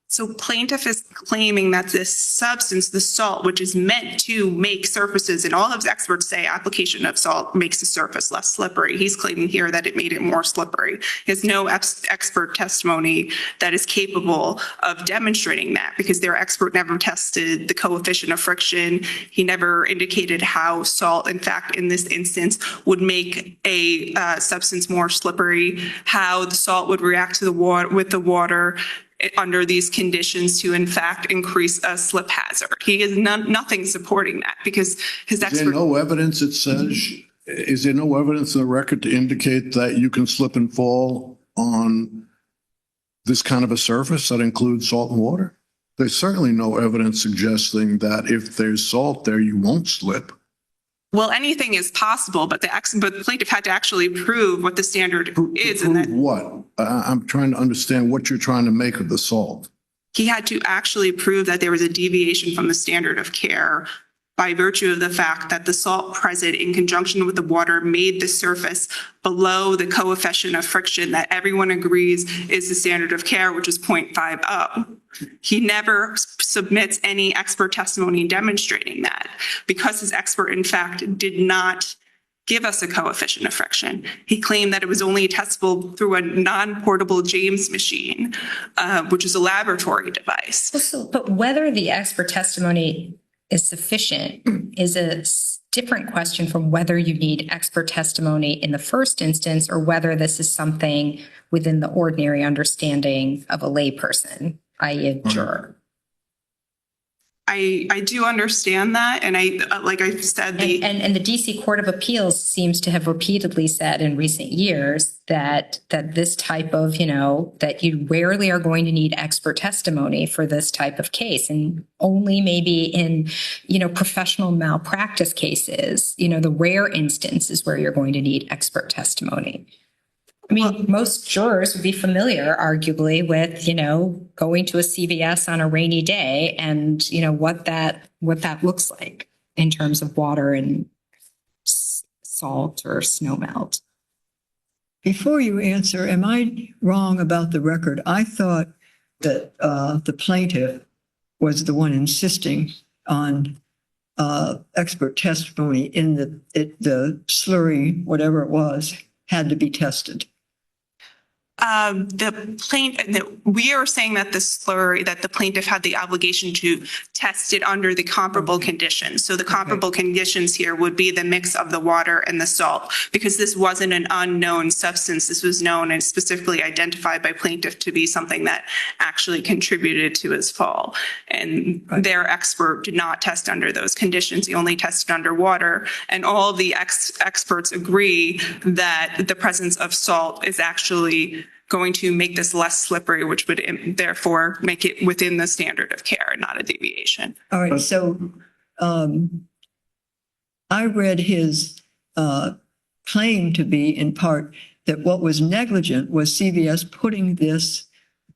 [SPEAKER 8] So plaintiff is claiming that this substance, the salt, which is meant to make surfaces, and all of the experts say application of salt makes the surface less slippery. He's claiming here that it made it more slippery. He has no expert testimony that is capable of demonstrating that because their expert never tested the coefficient of friction. He never indicated how salt, in fact, in this instance, would make a substance more slippery, how the salt would react to the water with the water. under these conditions to in fact increase a slip hazard. He is nothing supporting that because his
[SPEAKER 5] Is there
[SPEAKER 8] expert.
[SPEAKER 5] no evidence that says, is there no evidence in the record to indicate that you can slip and fall on this kind of a surface that includes salt and water? There's certainly no evidence suggesting that if there's salt there, you won't slip.
[SPEAKER 8] Well, anything is possible, but the plaintiff had to actually prove what the standard is. And
[SPEAKER 5] Prove
[SPEAKER 8] that
[SPEAKER 5] what? I'm trying to understand what you're trying to make of the salt.
[SPEAKER 8] he had to actually prove that there was a deviation from the standard of care by virtue of the fact that the salt present in conjunction with the water made the surface below the coefficient of friction that everyone agrees is the standard of care, which is 0.50. He never submits any expert testimony demonstrating that because his expert, in fact, did not give us a coefficient of friction. He claimed that it was only testable through a non-portable James machine, which is a laboratory device.
[SPEAKER 4] But whether the expert testimony is sufficient is a different question from whether you need expert testimony in the first instance or whether this is something within the ordinary understanding of a layperson, i.e. a juror.
[SPEAKER 8] I do understand that. And like I said,
[SPEAKER 4] and the DC Court of Appeals seems to have repeatedly said in recent years that this type of, that you rarely are going to need expert testimony for this type of case. And only maybe in, professional malpractice cases, the rare instances where you're going to need expert testimony. I mean, most jurors would be familiar, arguably, with, going to a CVS on a rainy day and, what that looks like in terms of water and salt or snow melt.
[SPEAKER 2] Before you answer, am I wrong about the record? I thought that the plaintiff was the one insisting on expert testimony in the slurry, whatever it was, had to be tested.
[SPEAKER 8] We are saying that the slurry, that the plaintiff had the obligation to test it under the comparable conditions. So the comparable conditions here would be the mix of the water and the salt, because this wasn't an unknown substance. This was known and specifically identified by plaintiff to be something that actually contributed to his fall. And their expert did not test under those conditions. He only tested under water. And all the experts agree that the presence of salt is actually going to make this less slippery, which would therefore make it within the standard of care, not a deviation.
[SPEAKER 2] All right. So I read his claim to be in part that what was negligent was CVS putting this,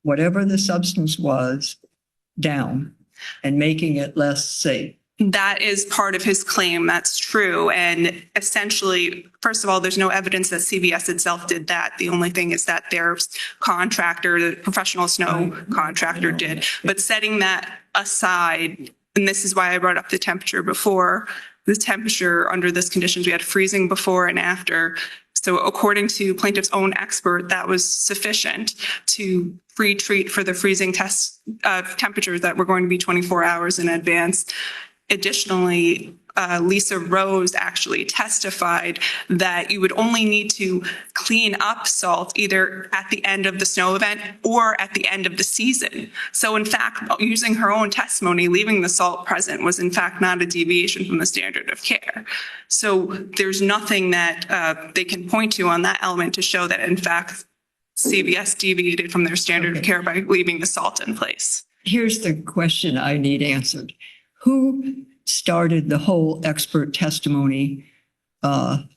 [SPEAKER 2] whatever the substance was, down and making it less safe.
[SPEAKER 8] That is part of his claim. That's true. And essentially, first of all, there's no evidence that CVS itself did that. The only thing is that their contractor, the professional snow contractor did. But setting that aside, and this is why I brought up the temperature before, the temperature under this conditions, we had freezing before and after. So according to plaintiff's own expert, that was sufficient to pre-treat for the freezing test temperatures that were going to be 24 hours in advance. Additionally, Lisa Rose actually testified that you would only need to clean up salt either at the end of the snow event or at the end of the season. So in fact, using her own testimony, leaving the salt present was in fact not a deviation from the standard of care. So there's nothing that they can point to on that element to show that in fact CVS deviated from their standard of care by leaving the salt in place.
[SPEAKER 2] Here's the question I need answered. Who started the whole expert testimony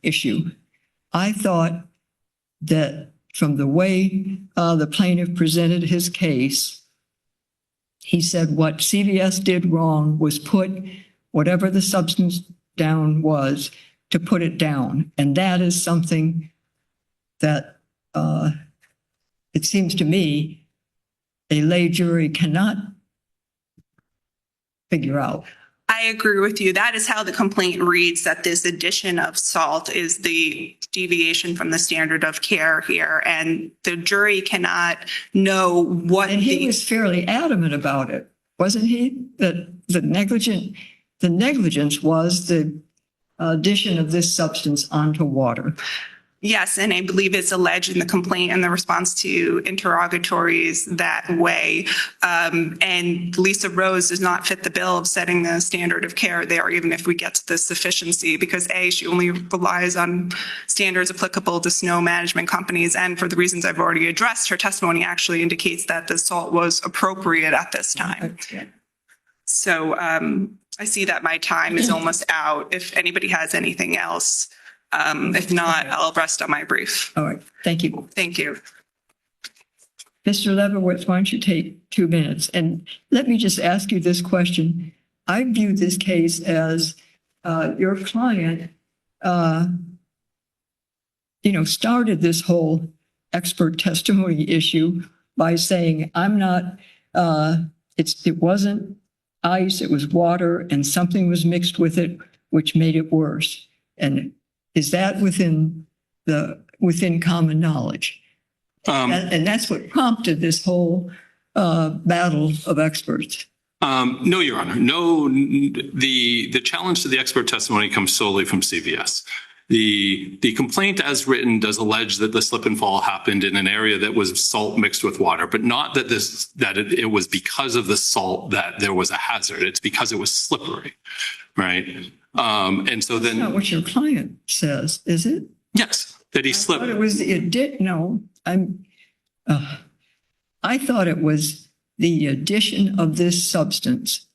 [SPEAKER 2] issue? I thought that from the way the plaintiff presented his case, he said what CVS did wrong was put whatever the substance down was to put it down. And that is something that it seems to me a lay jury cannot figure out.
[SPEAKER 8] I agree with you. That is how the complaint reads, that this addition of salt is the deviation from the standard of care here. And the jury cannot know what.
[SPEAKER 2] And he was fairly adamant about it, wasn't he? That the negligence was the addition of this substance onto water.
[SPEAKER 8] Yes, and I believe it's alleged in the complaint and the response to interrogatories that way. And Lisa Rose does not fit the bill of setting the standard of care there, even if we get to the sufficiency, because A, she only relies on standards applicable to snow management companies. And for the reasons I've already addressed, her testimony actually indicates that the salt was appropriate at this time. So I see that my time is almost out. If anybody has anything else, if not, I'll rest on my brief.
[SPEAKER 2] All right, thank you.
[SPEAKER 8] Thank you.
[SPEAKER 2] Mr. Leibowitz, why don't you take 2 minutes? And let me just ask you this question. I view this case as your client, started this whole expert testimony issue by saying, I'm not, it wasn't ice, it was water, and something was mixed with it, which made it worse. And is that within common knowledge? And that's what prompted this whole battle of experts.
[SPEAKER 7] No, Your Honor. No, the challenge to the expert testimony comes solely from CVS. The complaint as written does allege that the slip and fall happened in an area that was salt mixed with water, but not that it was because of the salt that there was a hazard. It's because it was slippery, right? And so then.
[SPEAKER 2] That's not what your client says, is it?
[SPEAKER 7] Yes, that he slipped.
[SPEAKER 2] I thought it was the addition of this substance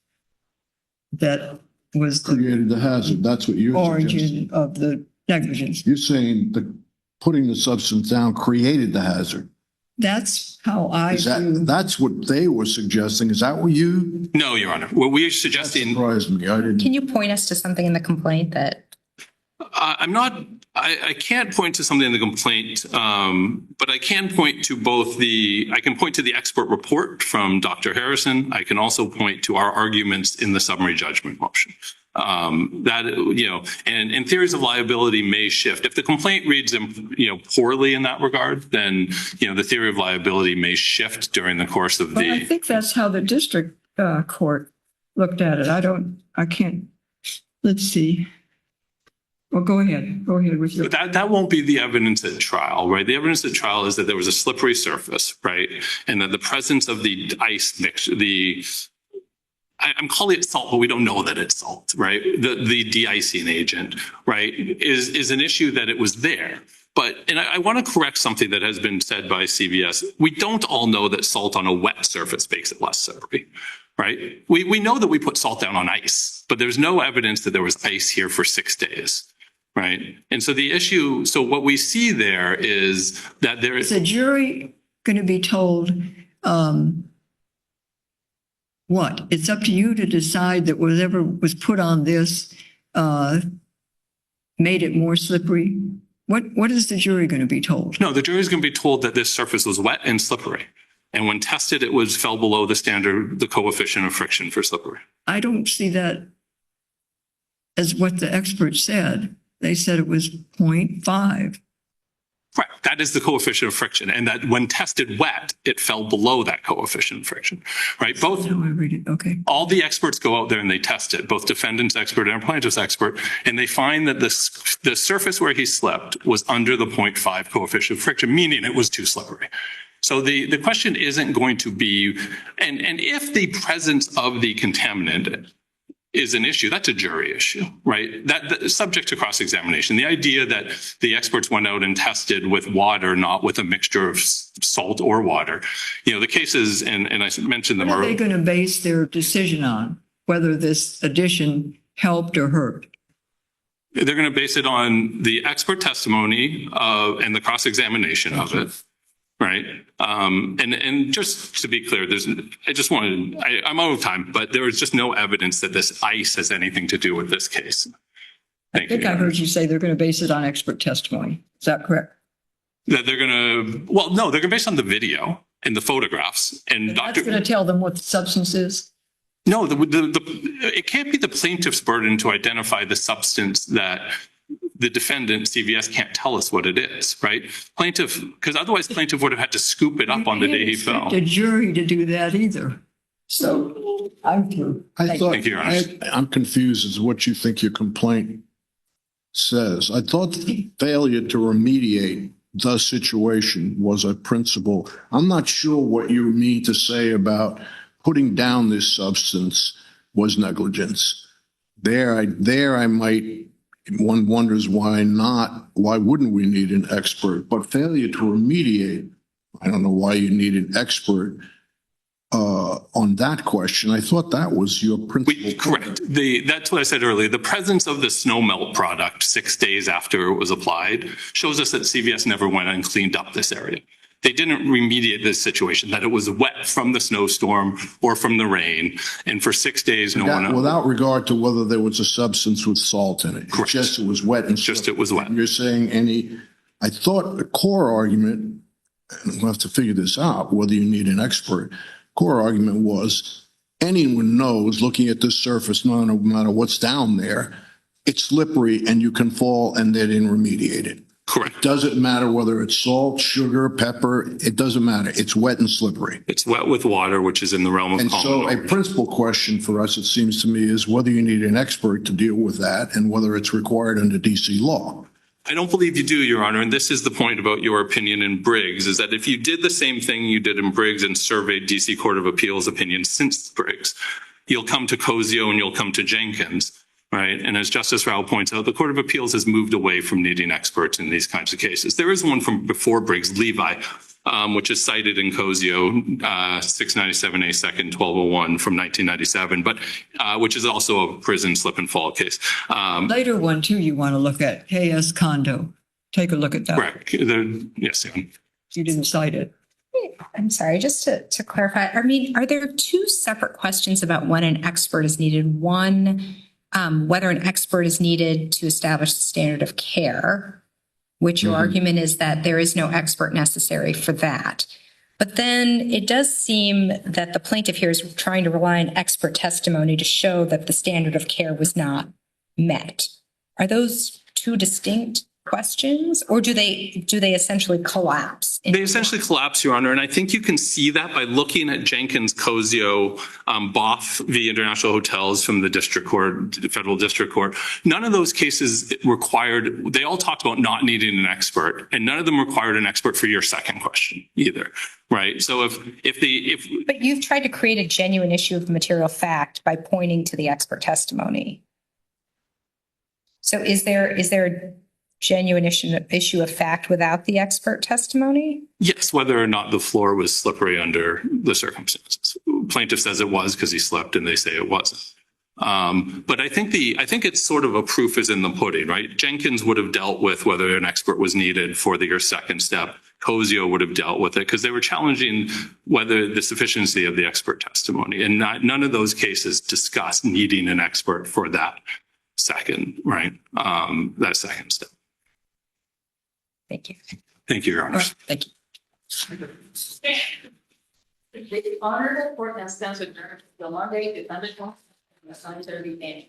[SPEAKER 2] that was the
[SPEAKER 5] Created the hazard. That's what you're
[SPEAKER 2] origin
[SPEAKER 5] suggesting.
[SPEAKER 2] of the negligence.
[SPEAKER 5] You're saying that putting the substance down created the hazard.
[SPEAKER 2] That's how I view.
[SPEAKER 5] That's what they were suggesting. Is that what you?
[SPEAKER 7] No, Your Honor. What we are suggesting.
[SPEAKER 5] Surprised me. I didn't.
[SPEAKER 4] Can you point us to something in the complaint that?
[SPEAKER 7] I can't point to something in the complaint, but I can point to I can point to the expert report from Dr. Harrison. I can also point to our arguments in the summary judgment motion. And theories of liability may shift. If the complaint reads, poorly in that regard, then, the theory of liability may shift during the course of
[SPEAKER 2] I think that's how the district court looked at it. I can't, let's see. Well, go ahead. Go ahead with your.
[SPEAKER 7] But that won't be the evidence at trial, right? The evidence at trial is that there was a slippery surface, right? And that the presence of the ice mixture, I'm calling it salt, but we don't know that it's salt, right? The de-icing agent, right, is an issue that it was there. And I want to correct something that has been said by CVS. We don't all know that salt on a wet surface makes it less slippery, right? We know that we put salt down on ice, but there's no evidence that there was ice here for 6 days. Right. And so what we see there is that there is.
[SPEAKER 2] Is the jury going to be told what? It's up to you to decide that whatever was put on this made it more slippery? What is the jury going to be told?
[SPEAKER 7] No, the jury is going to be told that this surface was wet and slippery. And when tested, it fell below the coefficient of friction for slippery.
[SPEAKER 2] I don't see that as what the experts said. They said it was 0.5.
[SPEAKER 7] Right. That is the coefficient of friction. And that when tested wet, it fell below that coefficient of friction. Right. Both.
[SPEAKER 2] No, I read it. Okay.
[SPEAKER 7] All the experts go out there and they test it, both defendant's expert and plaintiff's expert, and they find that the surface where he slipped was under the 0.5 coefficient of friction, meaning it was too slippery. So the question isn't going to be, and if the presence of the contaminant is an issue, that's a jury issue, right? That subject to cross-examination. The idea that the experts went out and tested with water, not with a mixture of salt or water. The cases, and I mentioned them.
[SPEAKER 2] What are they going to base their decision on? Whether this addition helped or hurt?
[SPEAKER 7] They're going to base it on the expert testimony and the cross-examination of it. Right. And just to be clear, I'm out of time, but there is just no evidence that this ice has anything to do with this case.
[SPEAKER 2] I think I heard you say they're going to base it on expert testimony. Is that correct?
[SPEAKER 7] That they're going to, no, they're going to base it on the video and the photographs. And
[SPEAKER 2] that's going to tell them what the substance is?
[SPEAKER 7] No, it can't be the plaintiff's burden to identify the substance that the defendant, CVS, can't tell us what it is, right? Because otherwise plaintiff would have had to scoop it up on the day he fell.
[SPEAKER 2] You can't expect a jury to do that either. So I'm through.
[SPEAKER 5] Thank you,
[SPEAKER 7] Your Honor.
[SPEAKER 5] I'm confused as to what you think your complaint says. I thought the failure to remediate the situation was a principle. I'm not sure what you mean to say about putting down this substance was negligence. One wonders why not, why wouldn't we need an expert? But failure to remediate, I don't know why you need an expert on that question. I thought that was your principal.
[SPEAKER 7] Correct. That's what I said earlier. The presence of the snow melt product 6 days after it was applied shows us that CVS never went and cleaned up this area. They didn't remediate this situation, that it was wet from the snowstorm or from the rain. And for 6 days, no one.
[SPEAKER 5] Without regard to whether there was a substance with salt in it.
[SPEAKER 7] Correct.
[SPEAKER 5] Just it was wet and
[SPEAKER 7] Just it was wet.
[SPEAKER 5] You're saying I thought the core argument, and we'll have to figure this out, whether you need an expert. Core argument was anyone knows looking at this surface, no matter what's down there, it's slippery and you can fall, and they didn't remediate it.
[SPEAKER 7] Correct.
[SPEAKER 5] It doesn't matter whether it's salt, sugar, pepper, it doesn't matter. It's wet and slippery.
[SPEAKER 7] It's wet with water, which is in the realm of
[SPEAKER 5] And
[SPEAKER 7] common
[SPEAKER 5] so a
[SPEAKER 7] knowledge.
[SPEAKER 5] principal question for us, it seems to me, is whether you need an expert to deal with that and whether it's required under DC law.
[SPEAKER 7] I don't believe you do, Your Honor, and this is the point about your opinion in Briggs, is that if you did the same thing you did in Briggs and surveyed DC Court of Appeals opinion since Briggs, you'll come to Cozio and you'll come to Jenkins, right? And as Justice Rao points out, the Court of Appeals has moved away from needing experts in these kinds of cases. There is one from before Briggs, Levi, which is cited in Cozio, 697A second 1201 from 1997, but which is also a prison slip and fall case.
[SPEAKER 2] Later one too, you want to look at KS Condo. Take a look at that.
[SPEAKER 7] Correct. Yes, Your Honor.
[SPEAKER 2] You didn't cite it.
[SPEAKER 4] I'm sorry, just to clarify, I mean, are there two separate questions about when an expert is needed? One, whether an expert is needed to establish the standard of care, which your argument is that there is no expert necessary for that. But then it does seem that the plaintiff here is trying to rely on expert testimony to show that the standard of care was not met. Are those two distinct questions, or do they essentially collapse?
[SPEAKER 7] They essentially collapse, Your Honor, and I think you can see that by looking at Jenkins, Cozio, Boff v. International Hotels from the district court, the federal district court. None of those cases required, they all talked about not needing an expert, and none of them required an expert for your second question either, right? So
[SPEAKER 4] But you've tried to create a genuine issue of material fact by pointing to the expert testimony. So is there a genuine issue of fact without the expert testimony?
[SPEAKER 7] Yes, whether or not the floor was slippery under the circumstances. Plaintiff says it was because he slipped, and they say it wasn't. But I think it's sort of a proof is in the pudding, right? Jenkins would have dealt with whether an expert was needed for your second step. Cozio would have dealt with it because they were challenging whether the sufficiency of the expert testimony, and none of those cases discussed needing an expert for that second, right? That second step.
[SPEAKER 4] Thank you.
[SPEAKER 7] Thank you, Your Honor.
[SPEAKER 2] Thank you.
[SPEAKER 1] The honorable court now stands adjourned till Monday, December 12th, at 9:30 a.m.